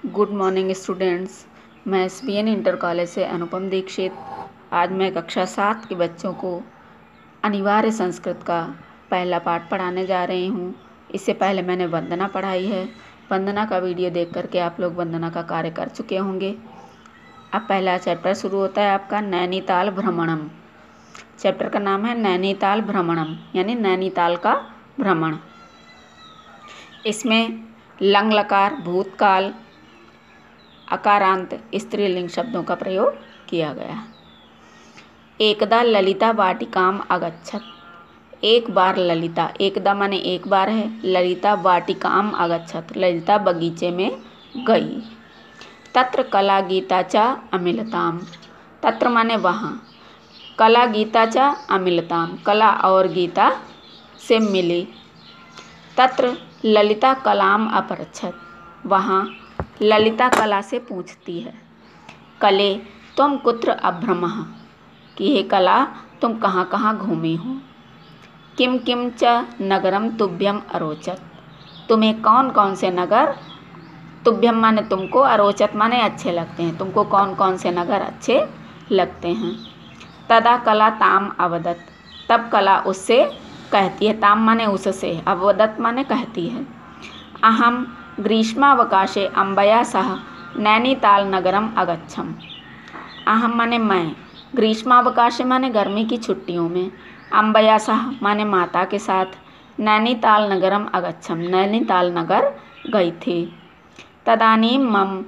Good morning students. मैं SPN inter college से अनुपम दीक्षित। आज मैं कक्षा 7 के बच्चों को अनिवार्य संस्कृत का पहला पाठ पढ़ाने जा रही हूँ। इससे पहले मैंने वंदना पढ़ाई है। वंदना का वीडियो देख करके आप लोग वंदना का कार्य कर चुके होंगे। अब पहला चैप्टर शुरू होता है आपका नैनीताल भ्रमणम। चैप्टर का नाम है नैनीताल भ्रमणम, यानी नैनीताल का भ्रमण। इसमें लंग लकार, भूतकाल, अकारांत, स्त्रीलिंग शब्दों का प्रयोग किया गया। एकदा ललिता वाटिकाम अगच्छत। एक बार ललिता, एकदा माने एक बार है, ललिता वाटिकाम अगच्छत, ललिता बगीचे में गई। तत्र कला गीता च अमिलताम। तत्र माने वहाँ, कला गीता च अमिलताम, कला और गीता से मिली। तत्र ललिता कलाम अपरच्छत। वहाँ ललिता कला से पूछती है, कले तुम कुत्र अभ्रमः, कि हे कला तुम कहाँ कहाँ घूमी हो। किम किम च नगरम तुभ्यम अरोचत। तुम्हें कौन कौन से नगर, तुभ्यम माने तुमको, अरोचत माने अच्छे लगते हैं, तुमको कौन कौन से नगर अच्छे लगते हैं। तदा कला ताम अवदत। तब कला उससे कहती है, ताम माने उससे, अवदत माने कहती है, अहम ग्रीष्मावकाशे अम्बया सह नैनीताल नगरम अगच्छम। अहम माने मैं, ग्रीष्मावकाशे माने गर्मी की छुट्टियों में, अम्बया सह माने माता के साथ, नैनीताल नगरम अगच्छम, नैनीताल नगर गई थी। तदानीम मम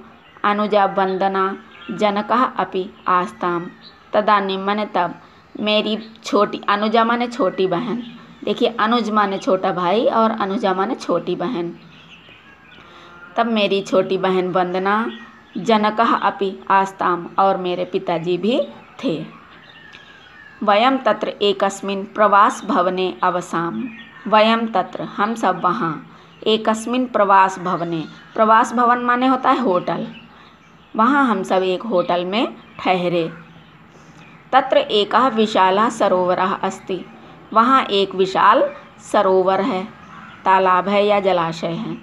अनुजा वंदना जनकः अपि आस्ताम। तदानीम माने तब, मेरी छोटी, अनुजा माने छोटी बहन। देखिए, अनुज माने छोटा भाई और अनुजा माने छोटी बहन। तब मेरी छोटी बहन वंदना, जनकः अपि आस्ताम, और मेरे पिताजी भी थे। वयम तत्र एकस्मिन् प्रवास भवने अवसाम। वयम तत्र हम सब वहाँ, एकस्मिन् प्रवास भवने, प्रवास भवन माने होता है होटल, वहाँ हम सब एक होटल में ठहरे। तत्र एकः विशालः सरोवरः अस्ति। वहाँ एक विशाल सरोवर है, तालाब है या जलाशय है।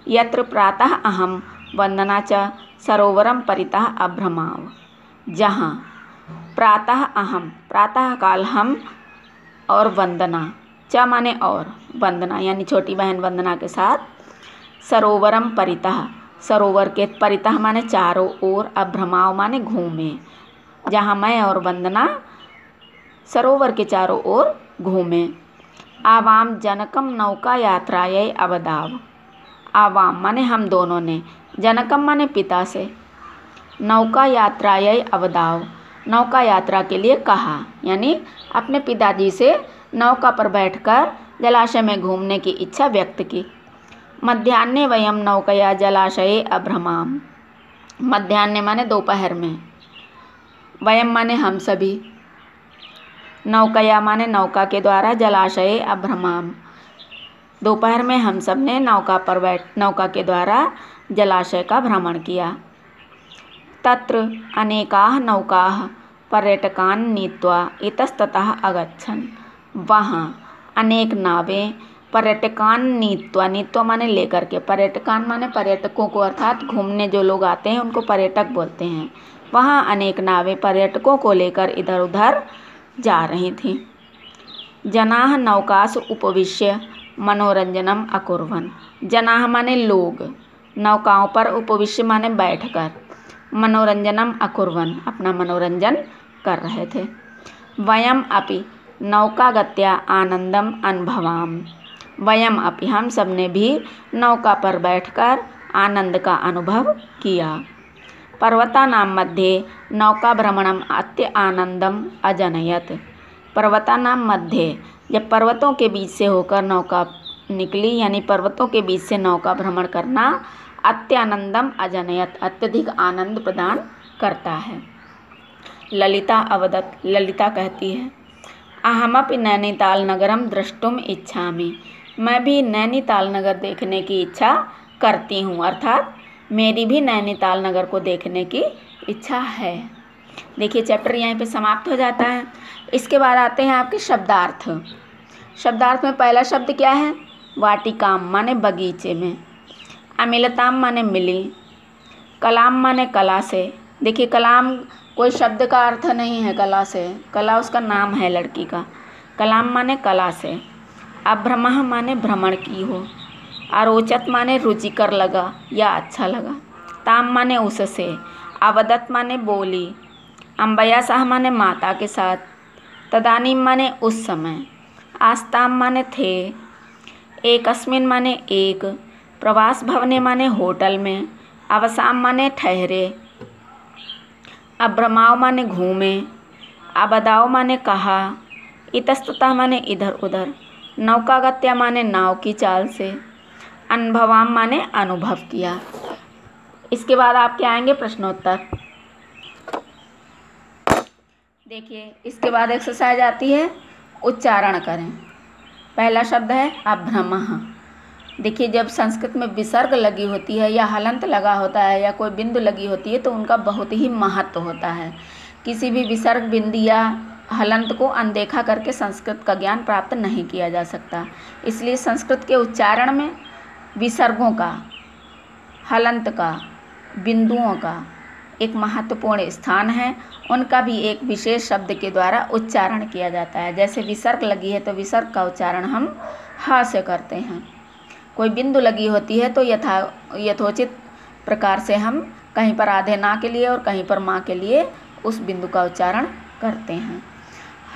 यत्र प्रातः अहम वंदना च सरोवरम परितः अभ्रमाव। जहाँ प्रातः अहम, प्रातः काल हम और वंदना, च माने और, वंदना यानी छोटी बहन वंदना के साथ, सरोवरम परितः, सरोवर के परितः माने चारों ओर, अभ्रमाव माने घूमे, जहाँ मैं और वंदना सरोवर के चारों ओर घूमे। आवाम जनकम नौका यात्रायै अवदाव। आवाम माने हम दोनों ने, जनकम माने पिता से, नौका यात्रायै अवदाव, नौका यात्रा के लिए कहा, यानी अपने पिताजी से नौका पर बैठकर जलाशय में घूमने की इच्छा व्यक्त की। मध्याह्ने वयम नौकया जलाशये अभ्रमाम। मध्याह्ने माने दोपहर में, वयम माने हम सभी, नौकया माने नौका के द्वारा, जलाशये अभ्रमाम, दोपहर में हम सब ने नौका के द्वारा जलाशय का भ्रमण किया। तत्र अनेकाः नौकाः पर्यटकान् नीत्वा इतस्ततः अगच्छन्। वहाँ अनेक नावें पर्यटकान् नीत्वा, नीत्वा माने लेकर के, पर्यटकान माने पर्यटकों को, अर्थात घूमने जो लोग आते हैं उनको पर्यटक बोलते हैं। वहाँ अनेक नावें पर्यटकों को लेकर इधर उधर जा रही थीं। जनाः नौकासु उपविश्य मनोरंजनम अकुर्वन्। जनाः माने लोग, नौकाओं पर, उपविश्य माने बैठकर, मनोरंजनम अकुर्वन् अपना मनोरंजन कर रहे थे। वयम अपि नौकागत्या आनंदम अनुभवाम। वयम अपि हम सब ने भी नौका पर बैठकर आनंद का अनुभव किया। पर्वतानां मध्ये नौका भ्रमणम अत्य आनंदम अजनयत। पर्वतानां मध्ये, जब पर्वतों के बीच से होकर नौका निकली, यानी पर्वतों के बीच से नौका भ्रमण करना अत्यानंदम अजनयत, अत्यधिक आनंद प्रदान करता है। ललिता अवदत, ललिता कहती है, अहमपि नैनीताल नगरम द्रष्टुम इच्छामि। मैं भी नैनीताल नगर देखने की इच्छा करती हूँ, अर्थात मेरी भी नैनीताल नगर को देखने की इच्छा है। देखिए, चैप्टर यहीं पे समाप्त हो जाता है। इसके बाद आते हैं आपके शब्दार्थ। शब्दार्थ में पहला शब्द क्या है? वाटिकाम माने बगीचे में, अमिलताम माने मिली, कलाम माने कला से। देखिए कलाम कोई शब्द का अर्थ नहीं है कला से, कला उसका नाम है लड़की का। कलाम माने कला से। अभ्रमः माने भ्रमण की हो। अरोचत माने रुचिकर लगा या अच्छा लगा। ताम माने उससे। अवदत माने बोली। अम्बयासह माने माता के साथ। तदानीम माने उस समय। आस्ताम माने थे। एकस्मिन माने एक। प्रवास भवने माने होटल में। अवसाम माने ठहरे। अभ्रमाव माने घूमे। अबदाव माने कहा। इतस्ततः माने इधर उधर। नौकागत्या माने नाव की चाल से। अनुभवाम माने अनुभव किया। इसके बाद आपके आएंगे प्रश्नोत्तर। देखिए इसके बाद एक्सरसाइज आती है, उच्चारण करें। पहला शब्द है अभ्रमः। देखिए जब संस्कृत में विसर्ग लगी होती है या हलंत लगा होता है या कोई बिंदु लगी होती है तो उनका बहुत ही महत्व होता है। किसी भी विसर्ग बिंदु या हलंत को अनदेखा करके संस्कृत का ज्ञान प्राप्त नहीं किया जा सकता। इसलिए संस्कृत के उच्चारण में विसर्गों का, हलंत का, बिंदुओं का एक महत्वपूर्ण स्थान है। उनका भी एक विशेष शब्द के द्वारा उच्चारण किया जाता है। जैसे विसर्ग लगी है तो विसर्ग का उच्चारण हम ह से करते हैं। कोई बिंदु लगी होती है तो यथोचित प्रकार से हम कहीं पर आधे ना के लिए और कहीं पर माँ के लिए उस बिंदु का उच्चारण करते हैं।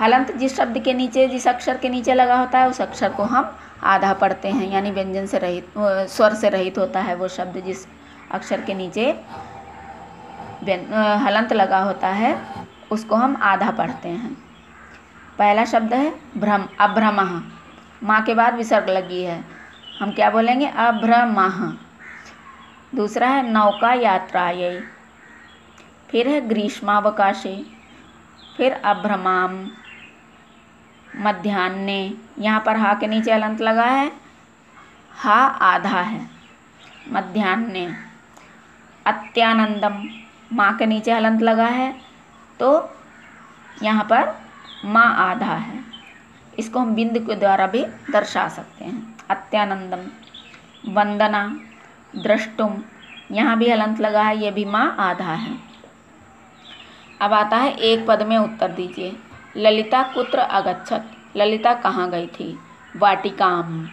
हलंत जिस शब्द के नीचे, जिस अक्षर के नीचे लगा होता है उस अक्षर को हम आधा पढ़ते हैं, यानी व्यंजन से रहित, स्वर से रहित होता है वो शब्द जिस अक्षर के नीचे हलंत लगा होता है उसको हम आधा पढ़ते हैं। पहला शब्द है अभ्रमः। माँ के बाद विसर्ग लगी है, हम क्या बोलेंगे? अभ्रमः। दूसरा है नौका यात्रायै। फिर है ग्रीष्मावकाशे। फिर अभ्रमाम। मध्याह्ने, यहाँ पर हा के नीचे हलंत लगा है, हा आधा है। मध्याह्ने। अत्यानंदम, माँ के नीचे हलंत लगा है तो यहाँ पर माँ आधा है। इसको हम बिंदु के द्वारा भी दर्शा सकते हैं। अत्यानंदम। वंदना। द्रष्टुम, यहाँ भी हलंत लगा है, ये भी माँ आधा है। अब आता है एक पद में उत्तर दीजिए। ललिता कुत्र अगच्छत। ललिता कहाँ गई थी? वाटिकाम।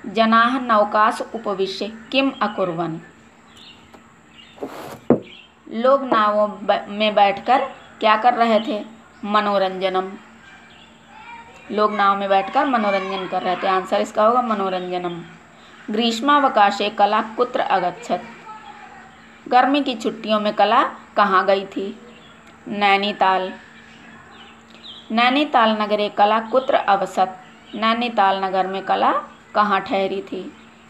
जनाः नौकासु उपविश्य किम अकुर्वन्। लोग नावों में बैठकर क्या कर रहे थे? मनोरंजनम। लोग नाव में बैठकर मनोरंजन कर रहे थे। आंसर इसका होगा मनोरंजनम। ग्रीष्मावकाशे कला कुत्र अगच्छत। गर्मी की छुट्टियों में कला कहाँ गई थी? नैनीताल। नैनीताल नगरे कला कुत्र अवसत। नैनीताल नगर में कला कहाँ ठहरी थी?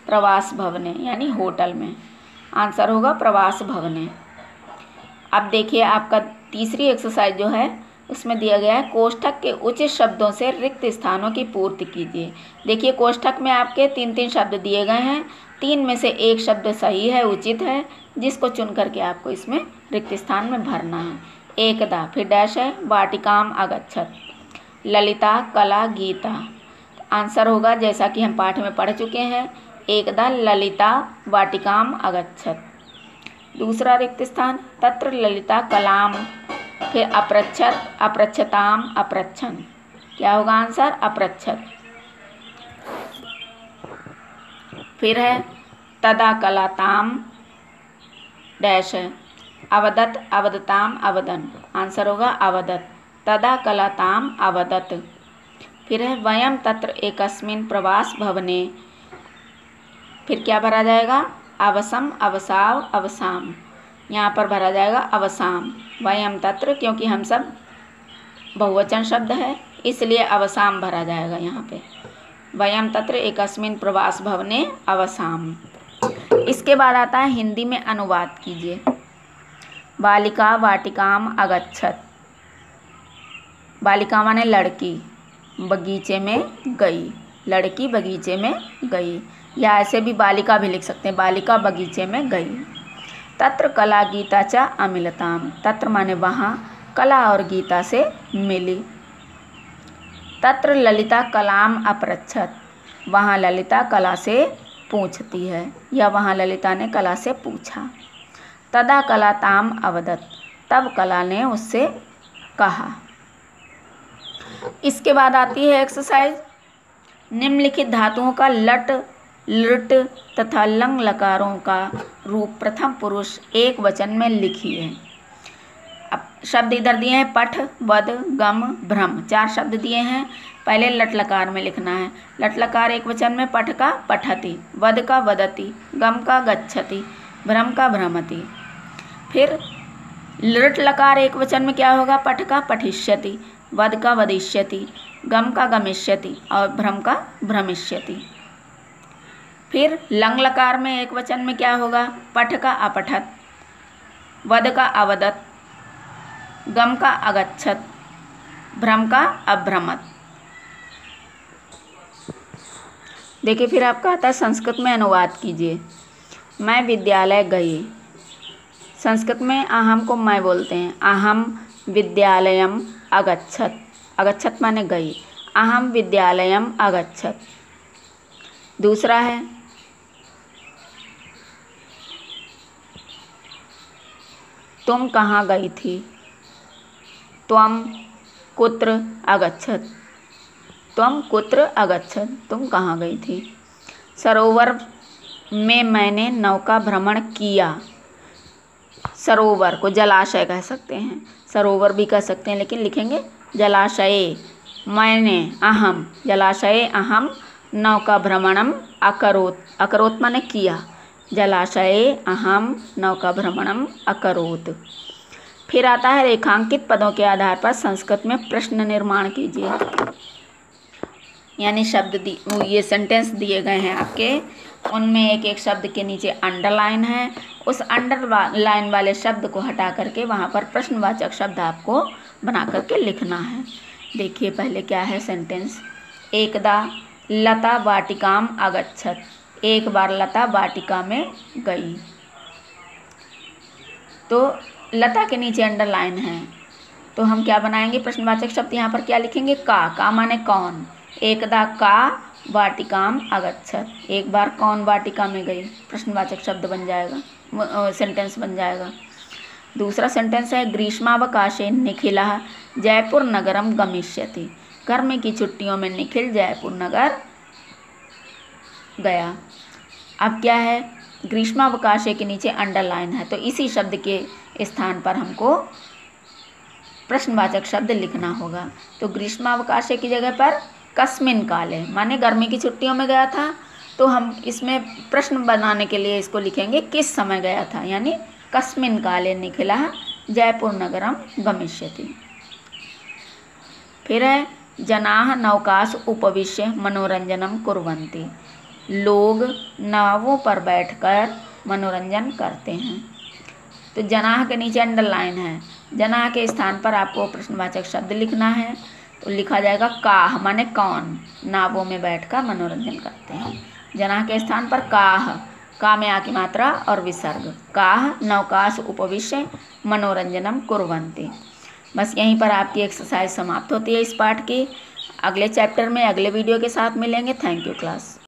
प्रवास भवने, यानी होटल में। आंसर होगा प्रवास भवने। अब देखिए आपका तीसरी एक्सरसाइज जो है उसमें दिया गया है कोष्ठक के उचित शब्दों से रिक्त स्थानों की पूर्ति कीजिए। देखिए कोष्ठक में आपके 3-3 शब्द दिए गए हैं, 3 में से एक शब्द सही है, उचित है, जिसको चुन करके आपको इसमें रिक्त स्थान में भरना है। एकदा, फिर डैश है, वाटिकाम अगच्छत। ललिता, कला, गीता। आंसर होगा जैसा कि हम पाठ में पढ़ चुके हैं, एकदा ललिता वाटिकाम अगच्छत। दूसरा रिक्त स्थान, तत्र ललिता कलाम। फिर अपृच्छत, अपृच्छताम, अपृच्छन। क्या होगा आंसर? अपृच्छत। फिर है तदा कलाताम डैश है, अवदत, अवदताम, अवदन। आंसर होगा अवदत। तदा कलाताम अवदत। फिर है वयम तत्र एकस्मिन् प्रवास भवने। फिर क्या भरा जाएगा? अवसम, अवसाव, अवसाम। यहाँ पर भरा जाएगा अवसाम। वयम तत्र, क्योंकि हम सब बहुवचन शब्द है इसलिए अवसाम भरा जाएगा यहाँ पे। वयम तत्र एकस्मिन् प्रवास भवने अवसाम। इसके बाद आता है हिंदी में अनुवाद कीजिए। बालिका वाटिकाम अगच्छत। बालिका माने लड़की, बगीचे में गई। लड़की बगीचे में गई, या ऐसे भी बालिका भी लिख सकते हैं, बालिका बगीचे में गई। तत्र कला गीता च अमिलताम। तत्र माने वहाँ, कला और गीता से मिली। तत्र ललिता कलाम अपृच्छत। वहाँ ललिता कला से पूछती है, या वहाँ ललिता ने कला से पूछा। तदा कला ताम अवदत्, तब कला ने उससे कहा। इसके बाद आती है एक्सरसाइज। निम्नलिखित धातुओं का लट, लृट तथा लंग लकारों का रूप प्रथम पुरुष एक वचन में लिखिए। अब शब्द इधर दिए हैं, पठ, वद, गम, भ्रम, 4 शब्द दिए हैं। पहले लट लकार में लिखना है। लट लकार एक वचन में पठ का पठति, वद का वदति, गम का गच्छति, भ्रम का भ्रमति। फिर लृट लकार एक वचन में क्या होगा? पठ का पठिष्यति, वद का वदिष्यति, गम का गमिष्यति और भ्रम का भ्रमिष्यति। फिर लंग लकार में एक वचन में क्या होगा? पठ का अपठत, वद का अवदत, गम का अगच्छत, भ्रम का अभ्रमत। देखिए फिर आपका आता है संस्कृत में अनुवाद कीजिए। मैं विद्यालय गई। संस्कृत में अहम को मैं बोलते हैं। अहम विद्यालयम अगच्छत, अगच्छत माने गई। अहम विद्यालयम अगच्छत। दूसरा है तुम कहाँ गई थी? त्वम कुत्र अगच्छत, त्वम कुत्र अगच्छत, तुम कहाँ गई थी। सरोवर में मैंने नौका भ्रमण किया। सरोवर को जलाशय कह सकते हैं, सरोवर भी कह सकते हैं, लेकिन लिखेंगे जलाशये। मैंने अहम, जलाशये अहम नौका भ्रमणम अकरोत्, अकरोत् माने किया। जलाशये अहम नौका भ्रमणम अकरोत्। फिर आता है रेखांकित पदों के आधार पर संस्कृत में प्रश्न निर्माण कीजिए। यानी शब्द ये सेंटेंस दिए गए हैं आपके, उनमें एक एक शब्द के नीचे अंडरलाइन है। उस अंडरलाइन वाले शब्द को हटा करके वहाँ पर प्रश्नवाचक शब्द आपको बना करके लिखना है। देखिए पहले क्या है सेंटेंस। एकदा लता वाटिकाम अगच्छत, एक बार लता वाटिका में गई। तो लता के नीचे अंडरलाइन है, तो हम क्या बनाएंगे? प्रश्नवाचक शब्द यहाँ पर क्या लिखेंगे? का माने कौन। एकदा का वाटिकाम अगच्छत, एक बार कौन वाटिका में गई, प्रश्नवाचक शब्द बन जाएगा, सेंटेंस बन जाएगा। दूसरा सेंटेंस है ग्रीष्मावकाशे निखिलः जयपुर नगरम गमिष्यति, गर्मी की छुट्टियों में निखिल जयपुर नगर गया। अब क्या है? ग्रीष्मावकाशे के नीचे अंडरलाइन है, तो इसी शब्द के स्थान पर हमको प्रश्नवाचक शब्द लिखना होगा। तो ग्रीष्मावकाशे की जगह पर कस्मिन काले माने गर्मी की छुट्टियों में गया था, तो हम इसमें प्रश्न बनाने के लिए इसको लिखेंगे किस समय गया था, यानी कस्मिन काले निखिलः जयपुर नगरम गमिष्यति। फिर है जनाः नौकासु उपविश्य मनोरंजनम कुर्वन्ति, लोग नावों पर बैठकर मनोरंजन करते हैं। तो जनाः के नीचे अंडरलाइन है, जनाः के स्थान पर आपको प्रश्नवाचक शब्द लिखना है। तो लिखा जाएगा काह माने कौन, नावों में बैठकर मनोरंजन करते हैं। जनाः के स्थान पर काह, का में आ की मात्रा और विसर्ग, काह नौकासु उपविश्य मनोरंजनम कुर्वन्ति। बस यहीं पर आपकी एक्सरसाइज समाप्त होती है इस पाठ की। अगले चैप्टर में अगले वीडियो के साथ मिलेंगे। Thank you class.